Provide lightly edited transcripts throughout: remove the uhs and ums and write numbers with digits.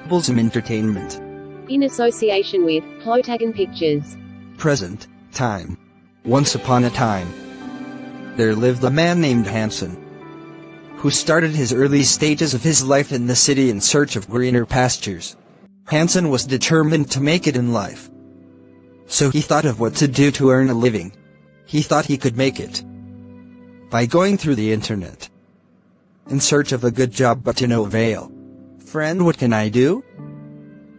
Bulls Entertainment. In association with Plotagon Pictures. Present time. Once upon a time, there lived a man named Hansen, who started his early stages of his life in the city in search of greener pastures. Hansen was determined to make it in life, so he thought of what to do to earn a living. He thought he could make it by going through the internet in search of a good job, but to no avail. Friend, what can I do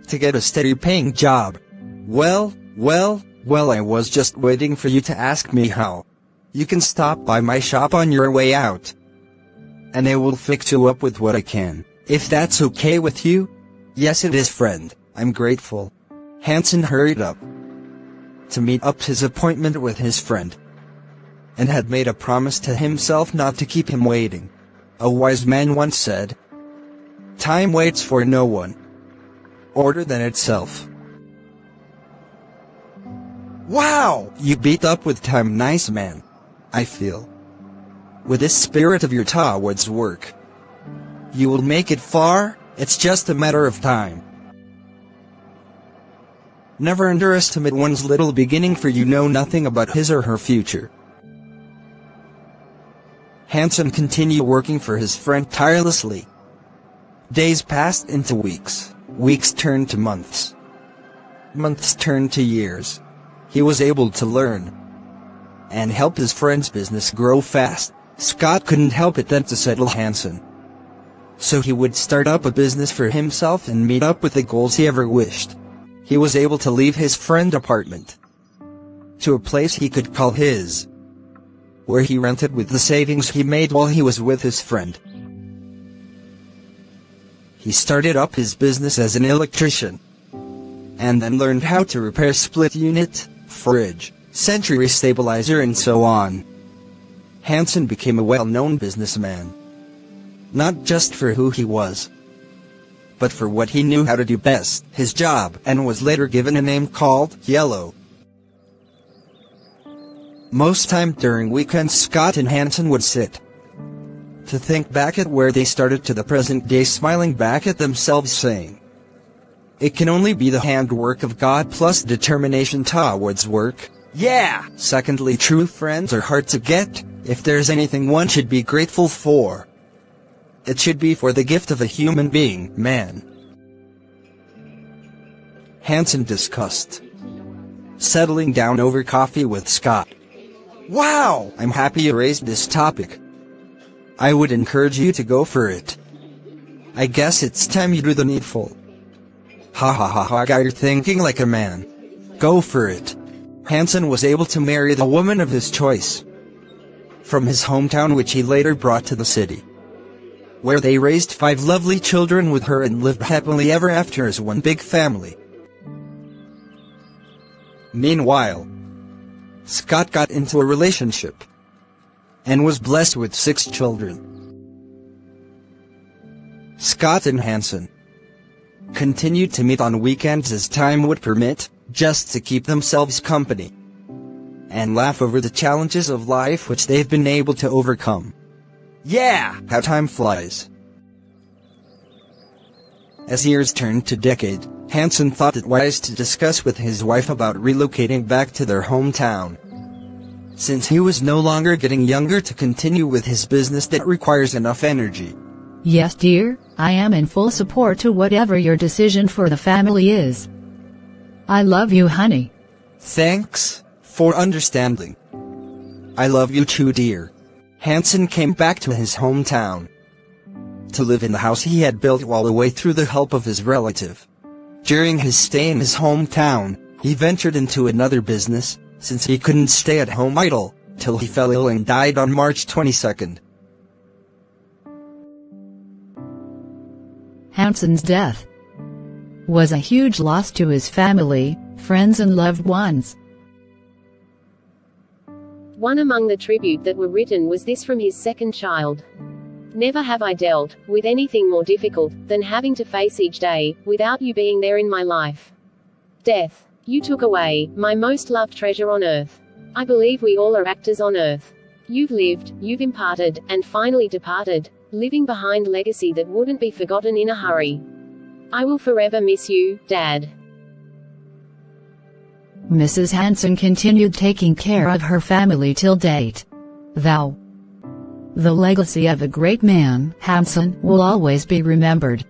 to get a steady paying job? Well, I was just waiting for you to ask me how. You can stop by my shop on your way out, and I will fix you up with what I can, if that's okay with you. Yes, it is, friend. I'm grateful. Hansen hurried up to meet up his appointment with his friend, and had made a promise to himself not to keep him waiting. A wise man once said, "Time waits for no one other than itself." Wow! You beat up with time, nice man. I feel, with this spirit of your towards work, you will make it far. It's just a matter of time. Never underestimate one's little beginning, for you know nothing about his or her future. Hansen continued working for his friend tirelessly. Days passed into weeks. Weeks turned to months. Months turned to years. He was able to learn and help his friend's business grow fast. Scott couldn't help it then to settle Hansen, so he would start up a business for himself and meet up with the goals he ever wished. He was able to leave his friend's apartment to a place he could call his, where he rented with the savings he made while he was with his friend. He started up his business as an electrician, and then learned how to repair split unit, fridge, century stabilizer, and so on. Hansen became a well-known businessman, not just for who he was, but for what he knew how to do best, his job, and was later given a name called Yellow. Most time during weekends, Scott and Hansen would sit to think back at where they started to the present day, smiling back at themselves, saying, "It can only be the handwork of God plus determination towards work." Yeah! Secondly, true friends are hard to get. If there's anything one should be grateful for, it should be for the gift of a human being, man. Hansen discussed settling down over coffee with Scott. Wow! I'm happy you raised this topic. I would encourage you to go for it. I guess it's time you do the needful. Ha ha ha ha, you're thinking like a man. Go for it. Hansen was able to marry the woman of his choice from his hometown, which he later brought to the city, where they raised 5 lovely children with her and lived happily ever after as one big family. Meanwhile, Scott got into a relationship and was blessed with 6 children. Scott and Hansen continued to meet on weekends as time would permit, just to keep themselves company and laugh over the challenges of life which they've been able to overcome. Yeah, how time flies. As years turned to decade, Hansen thought it wise to discuss with his wife about relocating back to their hometown, since he was no longer getting younger to continue with his business that requires enough energy. Yes, dear, I am in full support to whatever your decision for the family is. I love you, honey. Thanks for understanding. I love you too, dear. Hansen came back to his hometown to live in the house he had built while away through the help of his relative. During his stay in his hometown, he ventured into another business, since he couldn't stay at home idle, till he fell ill and died on March 22nd. Hansen's death was a huge loss to his family, friends and loved ones. One among the tribute that were written was this from his second child. "Never have I dealt with anything more difficult than having to face each day without you being there in my life. Death, you took away my most loved treasure on earth. I believe we all are actors on earth. You've lived, you've imparted, and finally departed, leaving behind legacy that wouldn't be forgotten in a hurry. I will forever miss you, Dad. Mrs. Hansen continued taking care of her family till date. Thou. The legacy of a great man, Hansen, will always be remembered.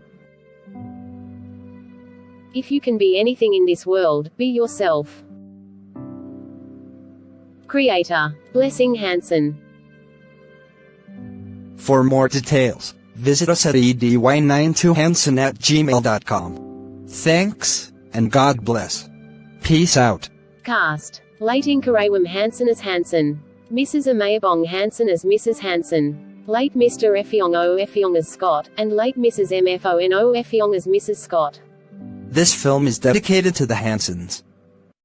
If you can be anything in this world, be yourself. Creator. Blessing Hansen. For more details, visit us at edy92hansen@gmail.com. Thanks, and God bless. Peace out. Cast. Late Inkarawam Hansen as Hansen. Mrs. Amayabong Hansen as Mrs. Hansen. Late Mr. Effiong O. Effiong as Scott, and late Mrs. MFONO Effiong as Mrs. Scott. This film is dedicated to the Hansens.